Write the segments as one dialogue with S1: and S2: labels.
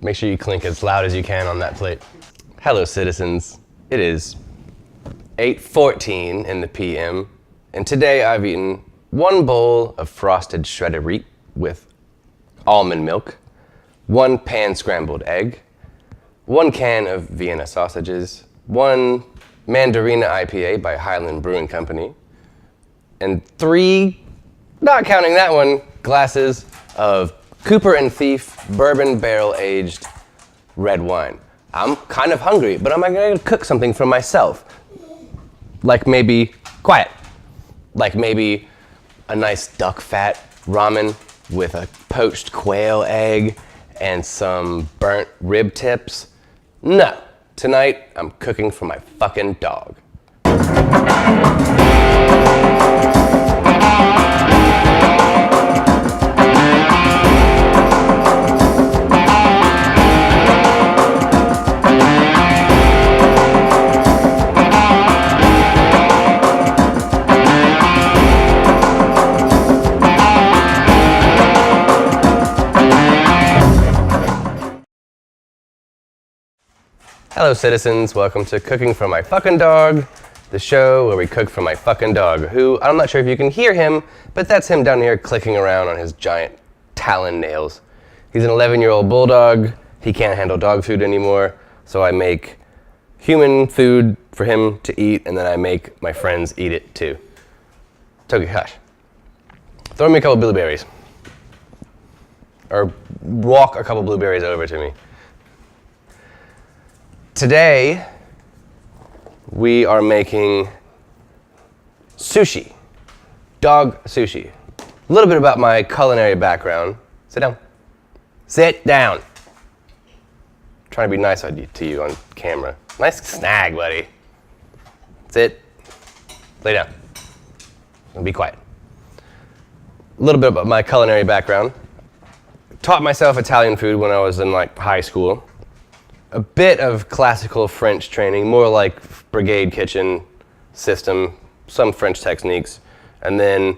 S1: Make sure you clink as loud as you can on that plate. Hello, citizens. It is 8:14 in the PM, and today I've eaten one bowl of frosted shredded wheat with almond milk, one pan-scrambled egg, one can of Vienna sausages, one Mandarina IPA by Highland Brewing Company, and 3, not counting that one, glasses of Cooper and Thief bourbon barrel-aged red wine. I'm kind of hungry, but I'm gonna cook something for myself. Like maybe a nice duck fat ramen with a poached quail egg and some burnt rib tips. No, tonight I'm cooking for my fucking dog. Hello, citizens. Welcome to Cooking for My Fucking Dog, the show where we cook for my fucking dog, who, I'm not sure if you can hear him, but that's him down here clicking around on his giant talon nails. He's an 11-year-old bulldog. He can't handle dog food anymore, so I make human food for him to eat, and then I make my friends eat it too. Toki, hush. Throw me a couple blueberries. Or walk a couple blueberries over to me. Today, we are making sushi, dog sushi. A little bit about my culinary background. Sit down. Sit down. I'm trying to be nice to you on camera. Nice snag, buddy. Sit. Lay down. And be quiet. A little bit about my culinary background. Taught myself Italian food when I was in high school. A bit of classical French training, more like brigade kitchen system, some French techniques. And then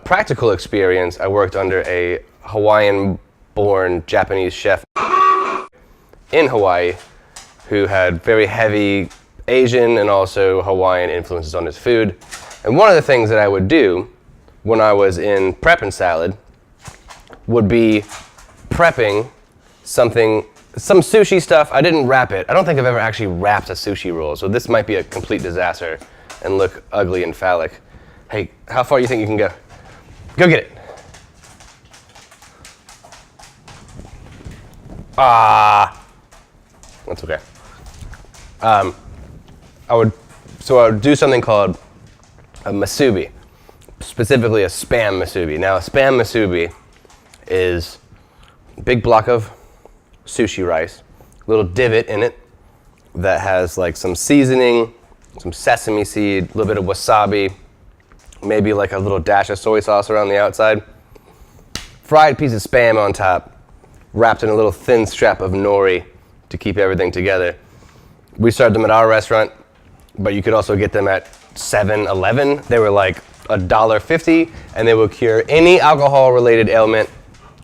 S1: practical experience, I worked under a Hawaiian-born Japanese chef in Hawaii who had very heavy Asian and also Hawaiian influences on his food. And one of the things that I would do when I was in prep and salad would be prepping some sushi stuff. I didn't wrap it. I don't think I've ever actually wrapped a sushi roll, so this might be a complete disaster and look ugly and phallic. Hey, how far do you think you can go? Go get it. That's okay. I would do something called a masubi, specifically a spam masubi. Now, a spam masubi is a big block of sushi rice, a little divot in it that has some seasoning, some sesame seed, a little bit of wasabi, maybe a little dash of soy sauce around the outside, fried piece of spam on top, wrapped in a little thin strap of nori to keep everything together. We served them at our restaurant, but you could also get them at 7-Eleven. They were $1.50, and they will cure any alcohol-related ailment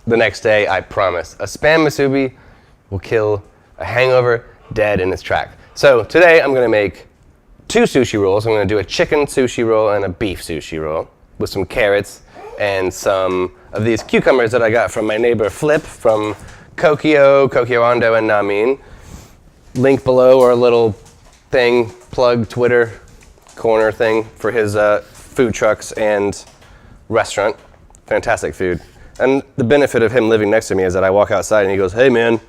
S1: the next day, I promise. A spam masubi will kill a hangover dead in its track. So today I'm gonna make 2 sushi rolls. I'm gonna do a chicken sushi roll and a beef sushi roll with some carrots and some of these cucumbers that I got from my neighbor Flip from Kokyu, Ando, and Namin. Link below, or a little thing, plug Twitter corner thing for his food trucks and restaurant. Fantastic food. And the benefit of him living next to me is that I walk outside and he goes, "Hey man,"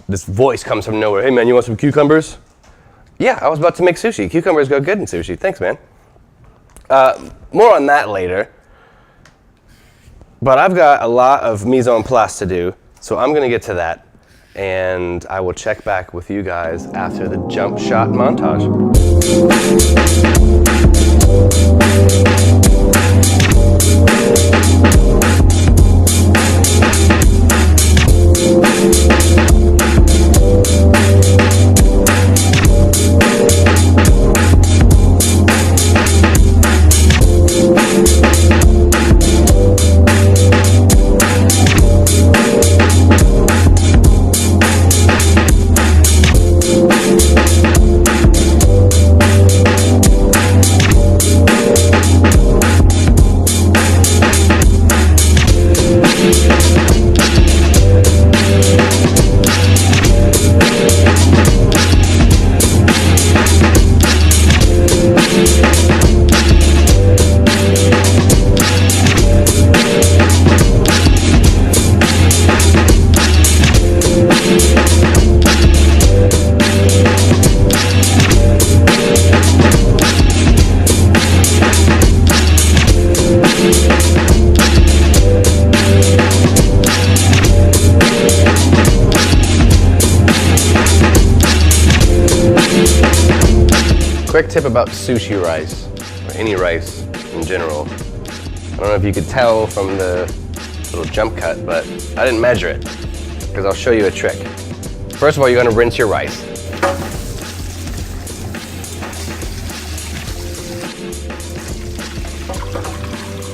S1: this voice comes from nowhere. "Hey man, you want some cucumbers?" Yeah, I was about to make sushi. Cucumbers go good in sushi. Thanks, man. More on that later. But I've got a lot of mise en place to do, so I'm gonna get to that. And I will check back with you guys after the jump shot montage. tip about sushi rice, or any rice in general. I don't know if you could tell from the little jump cut, but I didn't measure it, because I'll show you a trick. First of all, you're gonna rinse your rice.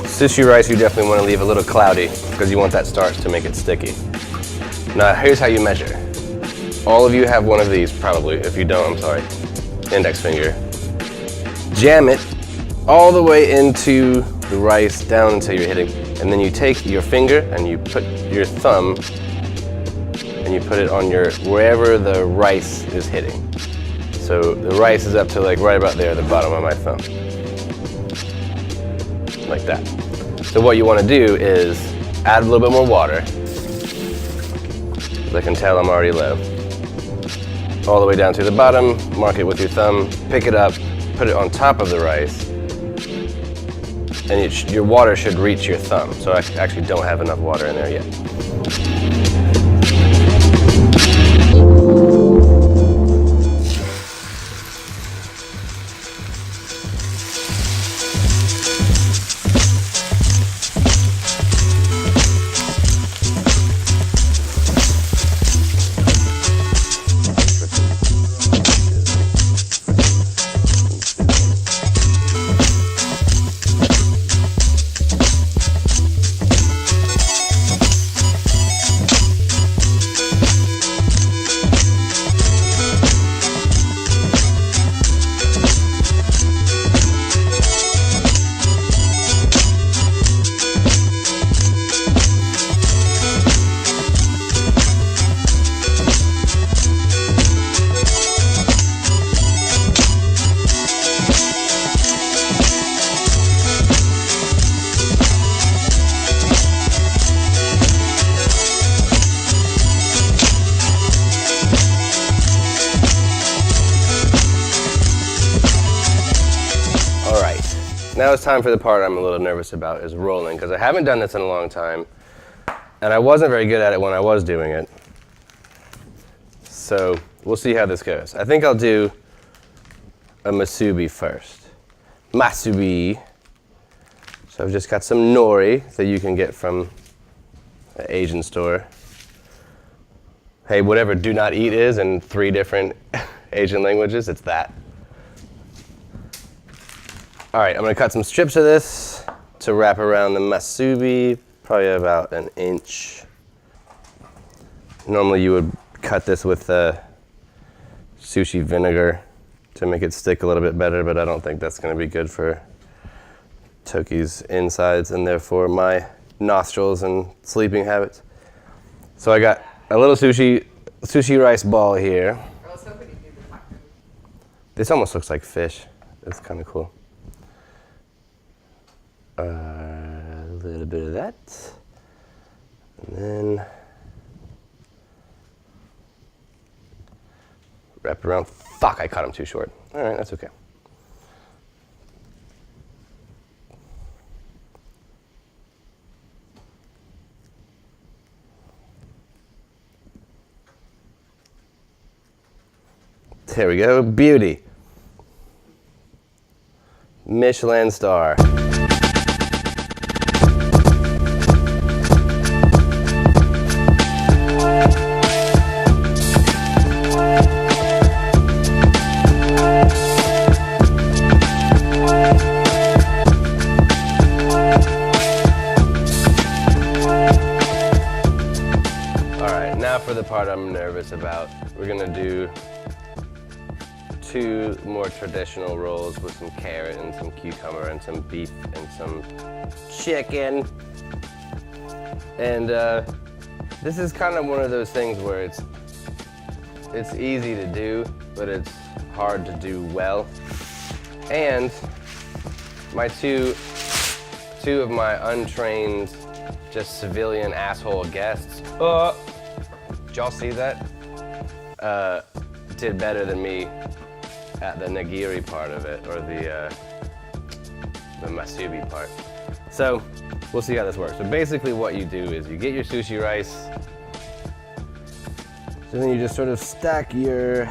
S1: Sushi rice, you definitely want to leave a little cloudy because you want that starch to make it sticky. Now, here's how you measure. All of you have one of these, probably. If you don't, I'm sorry. Index finger. Jam it all the way into the rice, down until you're hitting. And then you take your finger and you put your thumb and you put it on wherever the rice is hitting. So the rice is up to like right about there, the bottom of my thumb. Like that. So what you want to do is add a little bit more water. As I can tell, I'm already low. All the way down to the bottom, mark it with your thumb, pick it up, put it on top of the rice, and your water should reach your thumb. So I actually don't have enough water in there yet. Now it's time for the part I'm a little nervous about, is rolling, because I haven't done this in a long time, and I wasn't very good at it when I was doing it. So we'll see how this goes. I think I'll do a musubi first. Masubi. So I've just got some nori that you can get from an Asian store. Hey, whatever do not eat is in 3 different Asian languages, it's that. All right, I'm gonna cut some strips of this to wrap around the masubi, probably about 1 inch. Normally you would cut this with sushi vinegar to make it stick a little bit better, but I don't think that's gonna be good for Toki's insides and therefore my nostrils and sleeping habits. So I got a little sushi rice ball here. This almost looks like fish. It's kind of cool. A little bit of that, and then wrap around. Fuck, I cut them too short. All right, that's okay. There we go, beauty. Michelin star. For the part I'm nervous about, we're gonna do 2 more traditional rolls with some carrot and some cucumber and some beef and some chicken. And this is kind of one of those things where it's easy to do, but it's hard to do well. And my two of my untrained, just civilian asshole guests, did y'all see that? Did better than me at the nigiri part of it, or the masubi part. So we'll see how this works. So basically what you do is you get your sushi rice, so then you just sort of stack your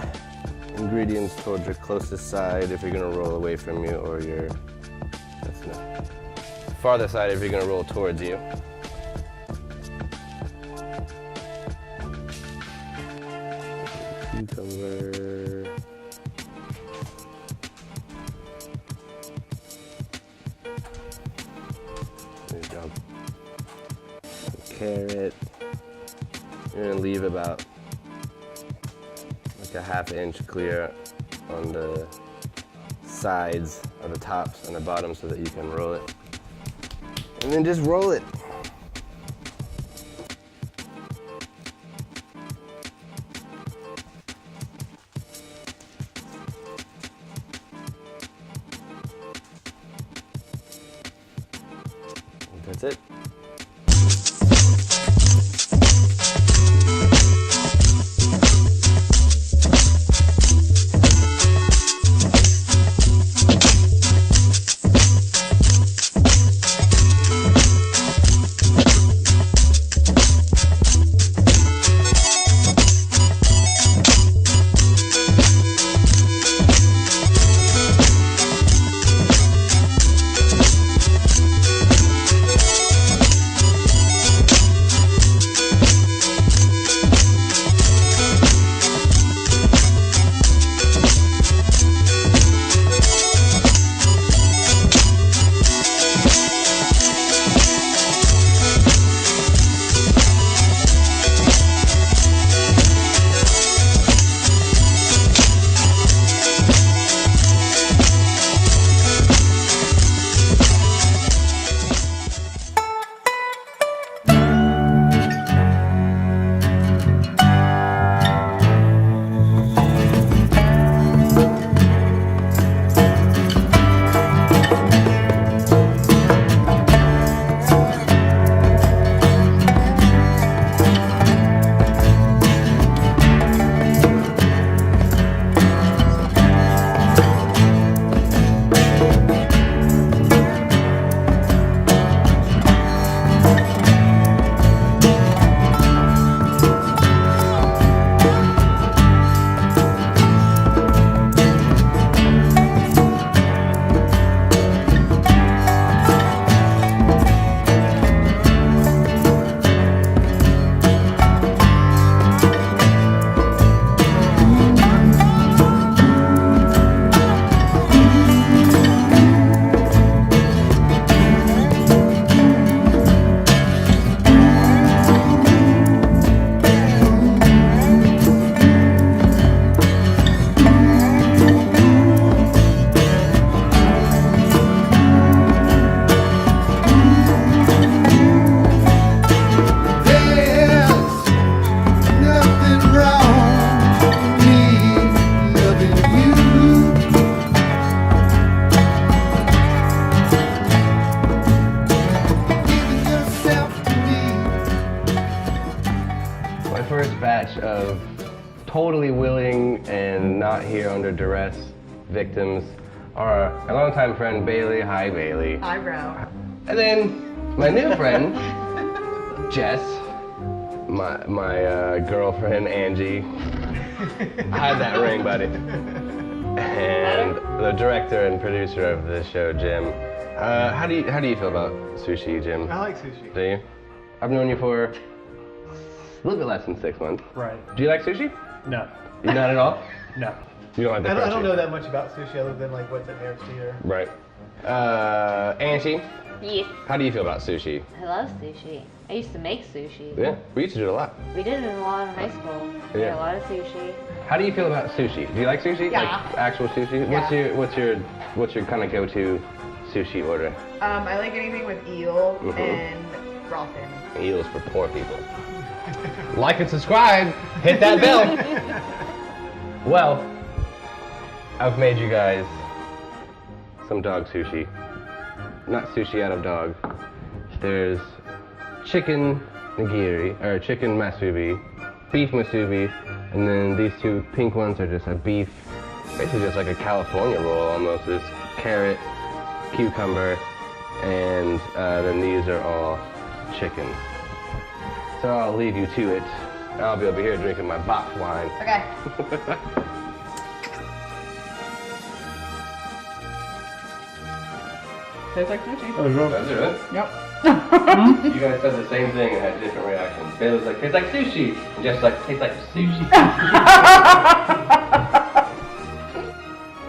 S1: ingredients towards your closest side if you're gonna roll away from you, or your farther side if you're gonna roll towards you. Cucumber. There you go. Carrot. You're gonna leave about like a ½ inch clear on the sides of the tops and the bottom so that you can roll it. And then just roll it. That's it. Of totally willing and not here under duress victims are a longtime friend Bailey. Hi Bailey.
S2: Hi bro.
S1: And then my new friend Jess, my girlfriend Angie. Hide that ring, buddy. And the director and producer of this show, Jim. How do you feel about sushi, Jim?
S3: I like sushi.
S1: Do you? I've known you for a little bit less than 6 months.
S3: Right.
S1: Do you like sushi?
S3: No.
S1: You not at all?
S3: No.
S1: You don't like the
S3: I don't
S1: crunchy?
S3: know that much about sushi other than like what's at KFC or...
S1: Right. Angie,
S2: Yes.
S1: how do you feel about sushi?
S2: I love sushi. I used to make sushi.
S1: Yeah, we used to do it a lot.
S2: We did it a lot in high school. We did
S1: Yeah.
S2: a lot of sushi.
S1: How do you feel about sushi? Do you like sushi?
S2: Yeah.
S1: Like actual sushi?
S2: Yeah.
S1: What's your kind of go-to sushi order?
S4: I like anything with eel
S1: Mhm.
S4: and raw salmon.
S1: Eels for poor people. Like and subscribe. Hit that bell. Well, I've made you guys some dog sushi. Not sushi out of dog. There's chicken nigiri, or chicken masubi, beef masubi, and then these two pink ones are just a beef, basically just like a California roll almost. This carrot, cucumber, and then these are all chicken. So I'll leave you to it. I'll be over here drinking my box wine.
S4: Okay. Tastes like sushi.
S3: Oh, real.
S1: Does it really?
S4: Yep.
S1: You guys said the same thing and had different reactions. Bailey's like, tastes like sushi. And Jeff's like, tastes like sushi.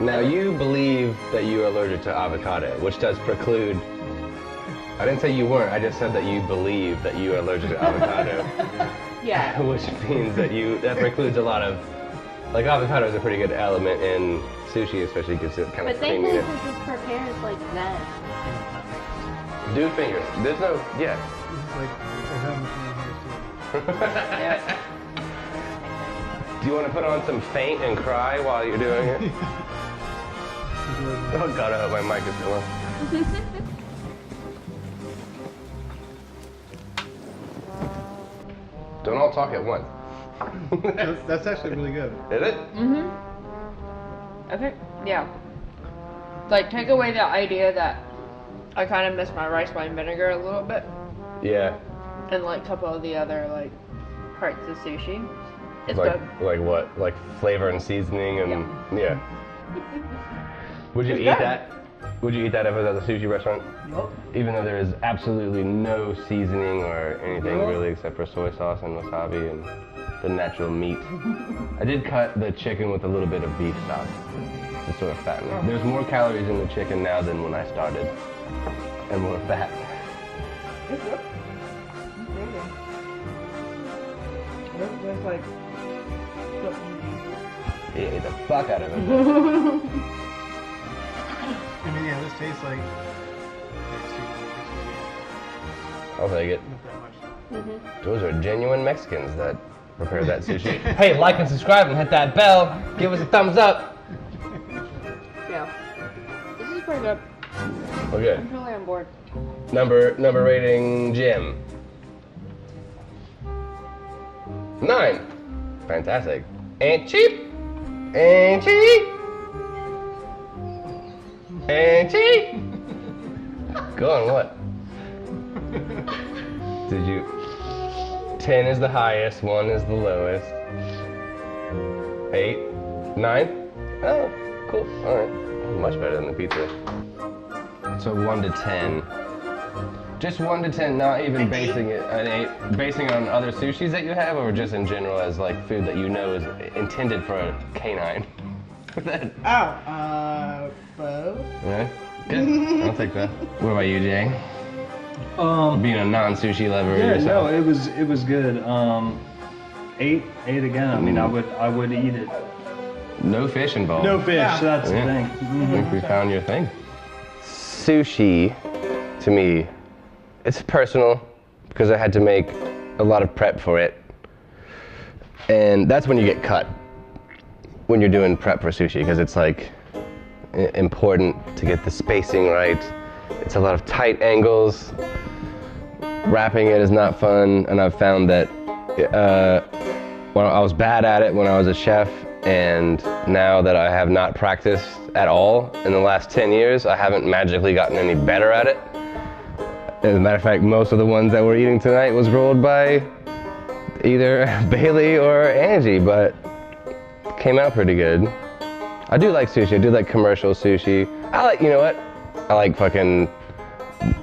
S1: Now you believe that you are allergic to avocado, which does preclude. I didn't say you weren't, I just said that you believe that you are allergic to avocado.
S2: Yeah.
S1: Which means that that precludes a lot of, like avocado is a pretty good element in sushi, especially because it kind of
S2: But thankfully,
S1: creamy.
S2: since it's prepared like that.
S1: Dude fingers. There's no, yeah.
S3: This is like a home here too.
S1: Do you want to put on some faint and cry while you're doing it? Oh god, I hope my mic is still on. Don't all talk at once.
S3: That's actually really good.
S1: Is it?
S4: I think, yeah. Like, take away the idea that I kind of miss my rice wine vinegar a little bit,
S1: Yeah.
S4: and like a couple of the other like parts of sushi. It's
S1: Like,
S4: good.
S1: like what? Like flavor and seasoning and yeah. Would you
S4: It's
S1: eat
S4: good.
S1: that? Would you eat that if it was at a sushi restaurant?
S3: Nope.
S1: Even though there is absolutely no seasoning or anything
S3: Nope.
S1: really except for soy sauce and wasabi and the natural meat. I did cut the chicken with a little bit of beef stock to sort of fatten it. There's more calories in the chicken now than when I started, and more fat.
S4: It's good. It's really good. It's just like so easy.
S1: He ate the fuck out of it.
S3: I mean, yeah, this tastes like
S1: I'll take it.
S3: not that much.
S1: Those are genuine Mexicans that prepare that sushi. Hey, like and subscribe and hit that bell. Give us a thumbs up.
S4: Yeah. This is pretty good.
S1: We're good.
S4: I'm totally on board.
S1: Number rating, Jim. 9. Fantastic. Ain't cheap. Ain't cheap. Ain't cheap. Go on, what? Did you? 10 is the highest, 1 is the lowest. 8, 9. Oh, cool. All right. Much better than the pizza. So 1 to 10. Just 1 to 10, not even basing it an 8, basing it on other sushis that you have, or just in general as like food that you know is intended for a canine.
S3: Both.
S1: Right? Good. I'll take that. What about you, Jay? Being a non-sushi lover
S5: Yeah,
S1: yourself.
S5: no, it was good. 8 again. I mean, I would eat it.
S1: No fish involved.
S5: No fish. That's the
S1: Yeah.
S5: thing.
S1: I think we found your thing. Sushi, to me, it's personal because I had to make a lot of prep for it. And that's when you get cut, when you're doing prep for sushi, because it's like important to get the spacing right. It's a lot of tight angles. Wrapping it is not fun, and I've found that well, I was bad at it when I was a chef, and now that I have not practiced at all in the last 10 years, I haven't magically gotten any better at it. As a matter of fact, most of the ones that we're eating tonight was rolled by either Bailey or Angie, but came out pretty good. I do like sushi. I do like commercial sushi. I like, you know what? I like fucking,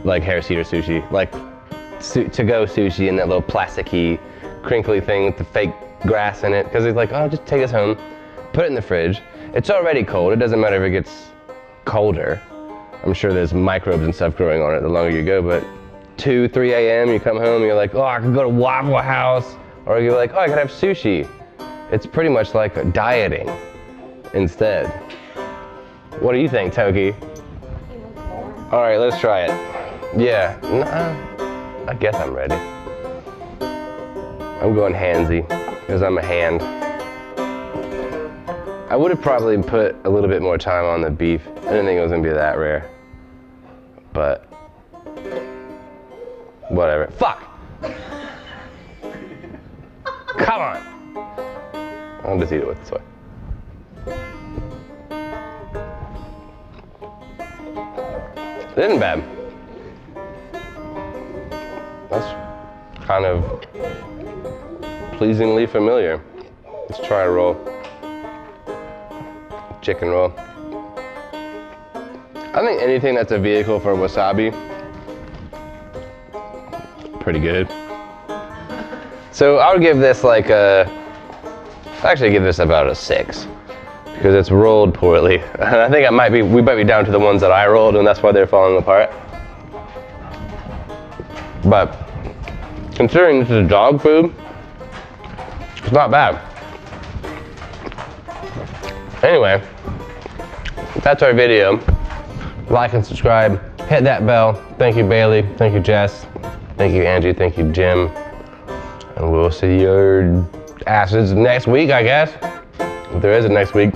S1: like hair cedar sushi. Like to-go sushi in that little plasticky, crinkly thing with the fake grass in it. Because it's like, oh, just take this home, put it in the fridge. It's already cold. It doesn't matter if it gets colder. I'm sure there's microbes and stuff growing on it the longer you go, but 2, 3 a.m. you come home and you're like, oh, I could go to Waffle House. Or you're like, oh, I could have sushi. It's pretty much like dieting instead. What do you think, Toki? All right, let's try it. Yeah, I guess I'm ready. I'm going handsy, because I'm a hand. I would have probably put a little bit more time on the beef. I didn't think it was gonna be that rare. But, whatever. Fuck! Come on! I'll just eat it with the soy. It isn't bad. That's kind of pleasingly familiar. Let's try a roll. Chicken roll. I think anything that's a vehicle for wasabi, pretty good. So I would give this like a, I'd actually give this about a 6 because it's rolled poorly. And I think we might be down to the ones that I rolled and that's why they're falling apart. But considering this is dog food, it's not bad. Anyway, that's our video. Like and subscribe, hit that bell. Thank you, Bailey. Thank you, Jess. Thank you, Angie. Thank you, Jim. And we'll see your asses next week, I guess. If there is a next week.